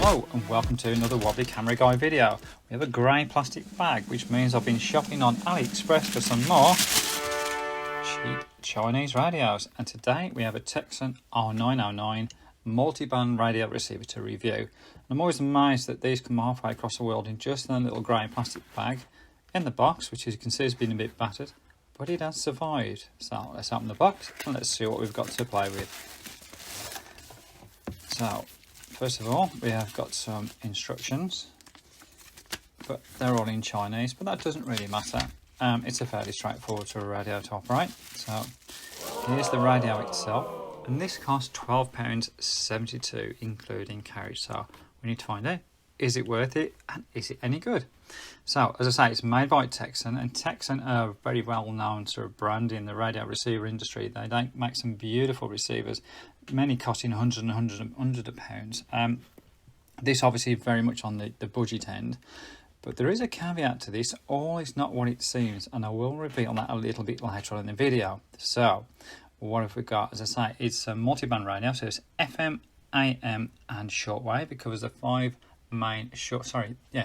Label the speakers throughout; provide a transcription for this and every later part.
Speaker 1: Hello and welcome to another Wobbly Camera Guy video. We have a grey plastic bag, which means I've been shopping on AliExpress for some more cheap Chinese radios, and today we have a Tecsun R-909 multi-band radio receiver to review. And I'm always amazed that these come halfway across the world in just a little grey plastic bag in the box, which as you can see has been a bit battered, but it has survived. So let's open the box and let's see what we've got to play with. So first of all, we have got some instructions, but they're all in Chinese, but that doesn't really matter. It's a fairly straightforward sort of radio to operate. So here's the radio itself, and this costs £12.72 including carriage. So we need to find out, is it worth it and is it any good? So as I say, it's made by Tecsun, and Tecsun are a very well known sort of brand in the radio receiver industry. They don't make some beautiful receivers, many costing hundreds of pounds. This obviously very much on the budget end, but there is a caveat to this. All is not what it seems, and I will reveal that a little bit later on in the video. So what have we got? As I say, it's a multi-band radio, so it's FM, AM and shortwave. It covers the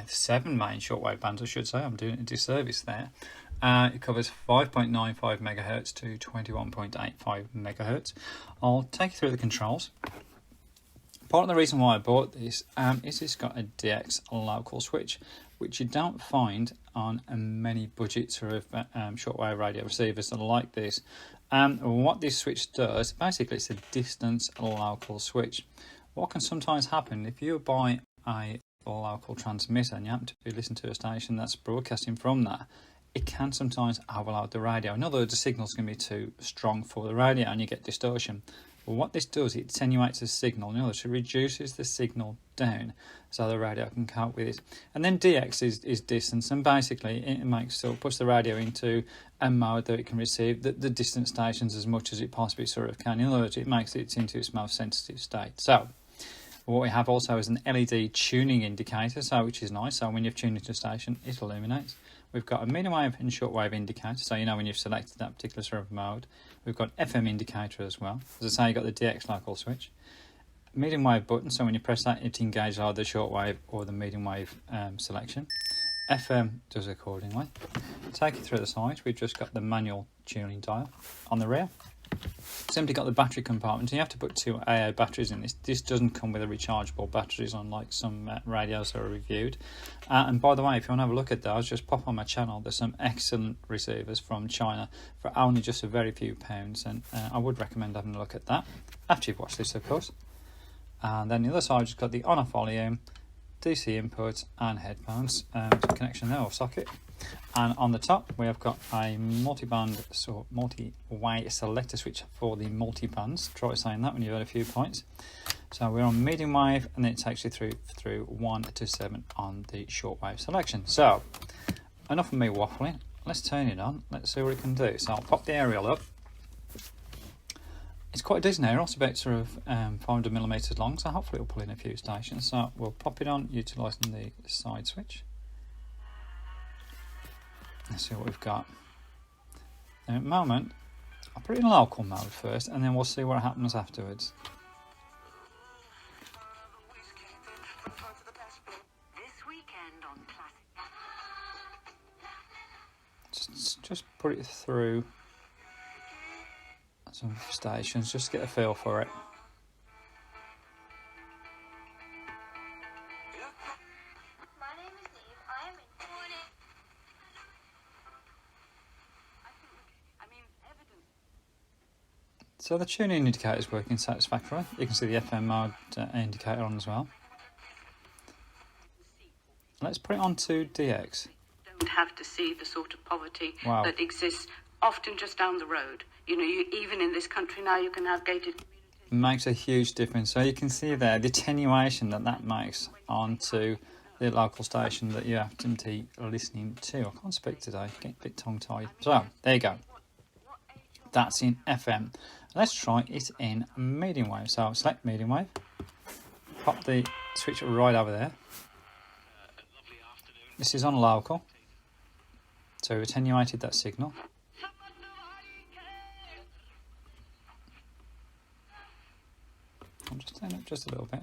Speaker 1: seven main shortwave bands, I should say. I'm doing a disservice there. It covers 5.95 megahertz to 21.85 megahertz. I'll take you through the controls. Part of the reason why I bought this is it's got a DX local switch, which you don't find on many budget sort of shortwave radio receivers that are like this. What this switch does, basically it's a distance local switch. What can sometimes happen if you buy a local transmitter and you happen to be listening to a station that's broadcasting from that, it can sometimes overload the radio. In other words, the signal's going to be too strong for the radio and you get distortion. But what this does, it attenuates the signal. In other words, it reduces the signal down so the radio can cope with it. And then DX is distance, and basically it puts the radio into a mode that it can receive the distant stations as much as it possibly sort of can. In other words, it makes it into its most sensitive state. So what we have also is an LED tuning indicator, which is nice. So when you've tuned into a station, it illuminates. We've got a medium wave and shortwave indicator, so you know when you've selected that particular sort of mode. We've got FM indicator as well. As I say, you've got the DX local switch. Medium wave button, so when you press that, it engages either the shortwave or the medium wave selection. FM does accordingly. Take it through the side, we've just got the manual tuning dial. On the rear, simply got the battery compartment. You have to put two AA batteries in this. This doesn't come with a rechargeable batteries, unlike some radios that are reviewed. And by the way, if you want to have a look at those, just pop on my channel. There's some excellent receivers from China for only just a very few pounds, and I would recommend having a look at that after you've watched this, of course. And then the other side, just got the on-off volume, DC input and headphones connection there, or socket. And on the top we have got a multi-band, so multi-way selector switch for the multi-bands. Try saying that when you've had a few points. So we're on medium wave, and then it takes you through 1 to 7 on the shortwave selection. So enough of me waffling, let's turn it on, let's see what it can do. So I'll pop the aerial up. It's quite a decent aerial, it's about sort of 500mm long, so hopefully it'll pull in a few stations. So we'll pop it on utilising the side switch. Let's see what we've got. Now, at the moment, I'll put it in local mode first, and then we'll see what happens afterwards. Just put it through some stations, just to get a feel for it. So the tuning indicator is working satisfactorily. You can see the FM mode indicator on as well. Let's put it on to DX.
Speaker 2: Don't have to see the sort of poverty that exists often just down the road. You know, even in this country now, you can have gated communities.
Speaker 1: Makes a huge difference. So you can see there the attenuation that makes onto the local station that you happen to be listening to. I can't speak today, getting a bit tongue-tied. So there you go. That's in FM. Let's try it in medium wave. So select medium wave. Pop the switch right over there. This is on local. So we've attenuated that signal. I'll just turn it just a little bit.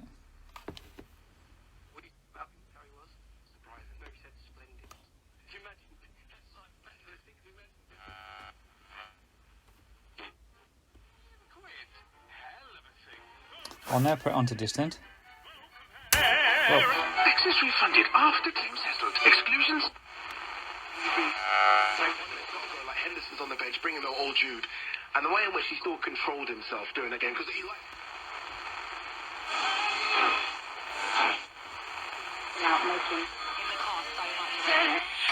Speaker 1: I'll now put it onto distant.
Speaker 3: Excess refunded after claim settled. Exclusions. Like Henderson's on the bench, bringing the old Jude, and the way in which he still controlled himself during the game, because he like.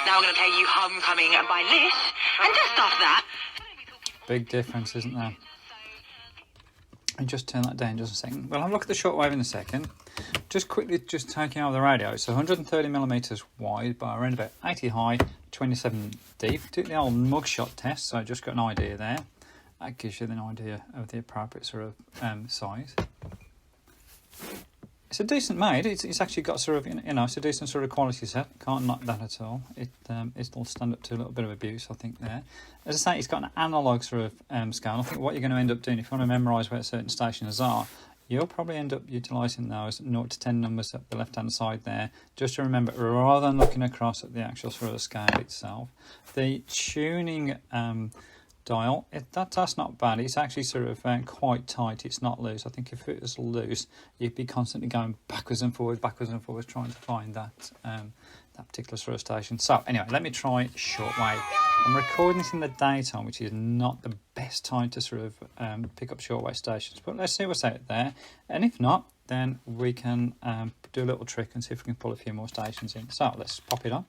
Speaker 4: Now we're going to play you Homecoming by Lish, and just after that.
Speaker 1: Big difference, isn't there? And just turn that down just a second. We'll have a look at the shortwave in a second. Just quickly, just taking out the radio. It's 130 millimeters wide by around about 80 high, 27 deep. Took the old mugshot test, so I just got an idea there. That gives you an idea of the appropriate sort of size. It's a decent made. It's actually got sort of, you know, it's a decent sort of quality set. Can't knock that at all. It'll stand up to a little bit of abuse, I think, there. As I say, it's got an analogue sort of scale. I think what you're going to end up doing, if you want to memorise where certain stations are, you'll probably end up utilising those 0 to 10 numbers up the left-hand side there, just to remember, rather than looking across at the actual sort of scale itself. The tuning dial, that's not bad. It's actually sort of quite tight. It's not loose. I think if it was loose, you'd be constantly going backwards and forwards, trying to find that that particular sort of station. So anyway, let me try shortwave. I'm recording this in the daytime, which is not the best time to sort of pick up shortwave stations, but let's see what's out there, and if not, then we can do a little trick and see if we can pull a few more stations in. So let's pop it on,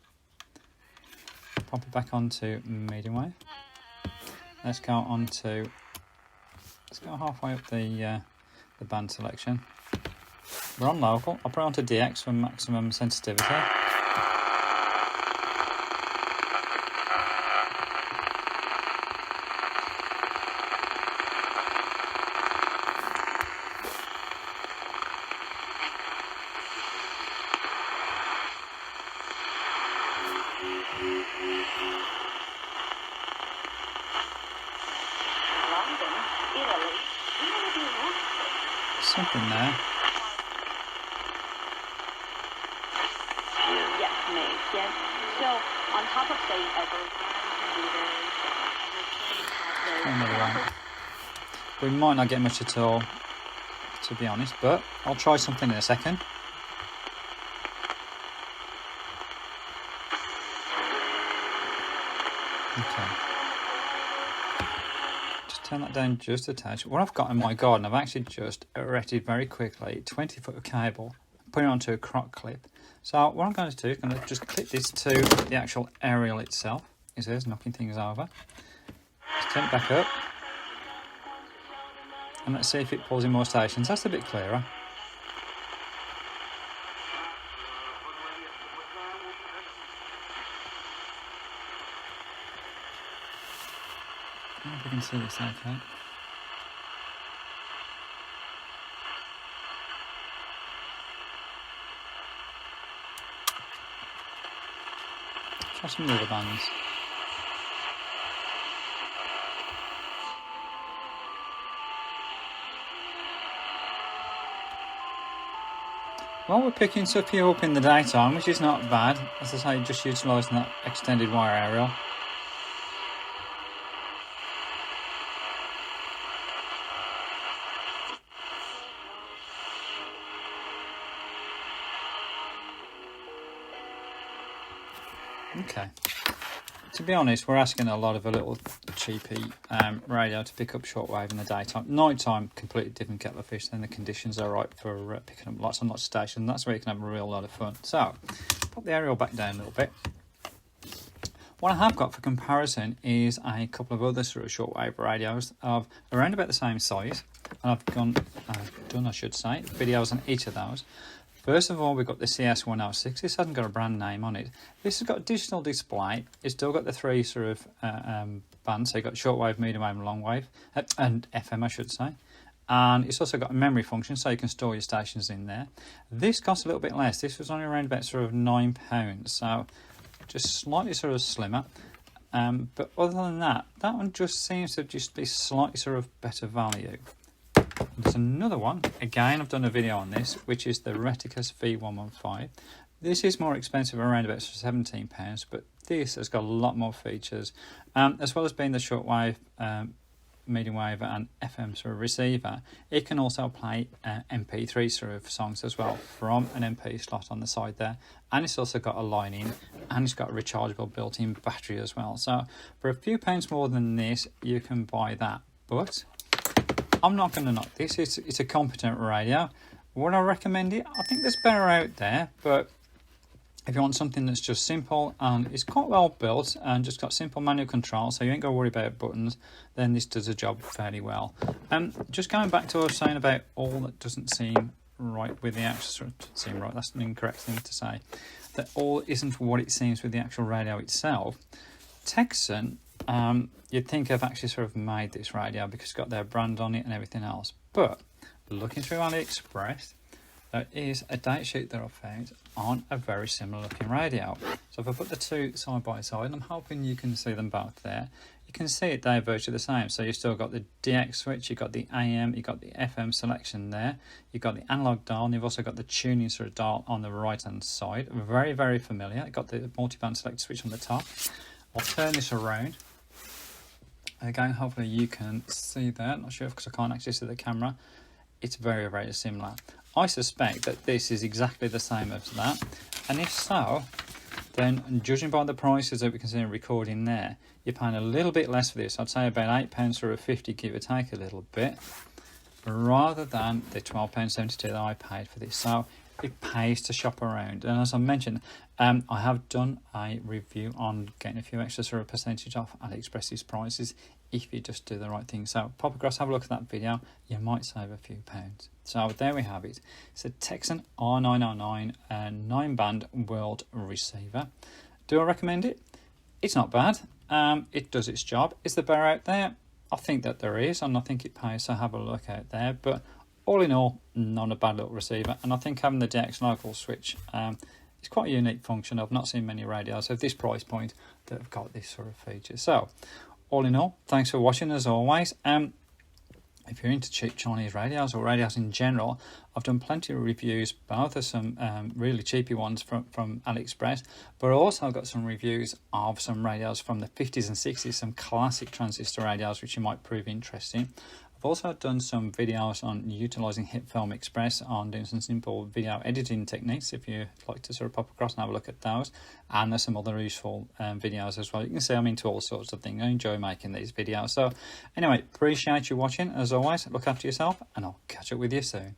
Speaker 1: pop it back onto medium wave. Let's go on to, let's go halfway up the band selection. We're on local. I'll put it onto DX for maximum sensitivity. Something there.
Speaker 5: Yes. So on top of saying
Speaker 1: Another one. We might not get much at all, to be honest, but I'll try something in a second. Okay. Turn that down just a touch. What I've got in my garden, I've actually just erected very quickly 20-foot of cable, put it onto a croc clip. So what I'm going to do is going to just clip this to the actual aerial itself. It is knocking things over. Just turn it back up, and let's see if it pulls in more stations. That's a bit clearer. I don't know if you can see this okay. Try some of the other bands. Well, we're picking stuff here up in the daytime, which is not bad. As I say, just utilising that extended wire aerial. Okay. To be honest, we're asking a lot of a little cheapy radio to pick up shortwave in the daytime. Nighttime, completely different kettle of fish. Then the conditions are right for picking up lots and lots of stations. That's where you can have a real lot of fun. So, pop the aerial back down a little bit. What I have got for comparison is a couple of other sort of shortwave radios of around about the same size. And I've done, I should say, videos on each of those. First of all, we've got the CS106. This hasn't got a brand name on it. This has got a digital display. It's still got the three sort of bands. So you've got shortwave, medium wave, and long wave, and FM, I should say. And it's also got a memory function, so you can store your stations in there. This costs a little bit less. This was only around about sort of £9, so just slightly sort of slimmer. But other than that, that one just seems to just be slightly sort of better value. There's another one, again I've done a video on this, which is the Reticus V115. This is more expensive, around about £17, but this has got a lot more features, as well as being the shortwave medium wave and FM sort of receiver, it can also play MP3 sort of songs as well from an MP slot on the side there, and it's also got a line in, and it's got a rechargeable built-in battery as well. So for a few pounds more than this, you can buy that. But I'm not going to knock this. It's a competent radio. Would I recommend it? I think there's better out there, but if you want something that's just simple and it's quite well built and just got simple manual control, so you ain't got to worry about buttons, then this does the job fairly well. Just going back to what I was saying about all that doesn't seem right with the actual, seem right, that's an incorrect thing to say, that all isn't what it seems with the actual radio itself. Tecsun, you'd think have actually sort of made this radio because it's got their brand on it and everything else, but looking through AliExpress, there is a date sheet that I found on a very similar looking radio. So if I put the two side by side, I'm hoping you can see them both there. You can see it, they're virtually the same. So you've still got the DX switch, you've got the AM, you've got the FM selection there, you've got the analog dial, and you've also got the tuning sort of dial on the right hand side. Very, very familiar. You've got the multi-band select switch on the top. I'll turn this around. Again, hopefully you can see that. Not sure because I can't actually see the camera. It's very, very similar. I suspect that this is exactly the same as that, and if so, then judging by the prices that we can see in recording there, you're paying a little bit less for this. I'd say about £8 or £50, give or take a little bit, rather than the £12.72 that I paid for this. So it pays to shop around, and as I mentioned, I have done a review on getting a few extra sort of percentage off AliExpress's prices if you just do the right thing. So pop across, have a look at that video, you might save a few pounds. So there we have it. It's a Tecsun R-909 9-band world receiver. Do I recommend it? It's not bad. It does its job. Is there better out there? I think that there is, and I think it pays to have a look out there. But all in all, not a bad little receiver. And I think having the DX local switch is quite a unique function. I've not seen many radios of this price point that have got this sort of feature. So all in all, thanks for watching as always. If you're into cheap Chinese radios or radios in general, I've done plenty of reviews, both of some really cheapy ones from AliExpress, but also I've got some reviews of some radios from the 50s and 60s, some classic transistor radios which you might prove interesting. I've also done some videos on utilising Hit Film Express on doing some simple video editing techniques if you'd like to sort of pop across and have a look at those. And there's some other useful videos as well. You can see I'm into all sorts of things. I enjoy making these videos. So anyway, appreciate you watching as always. Look after yourself and I'll catch up with you soon.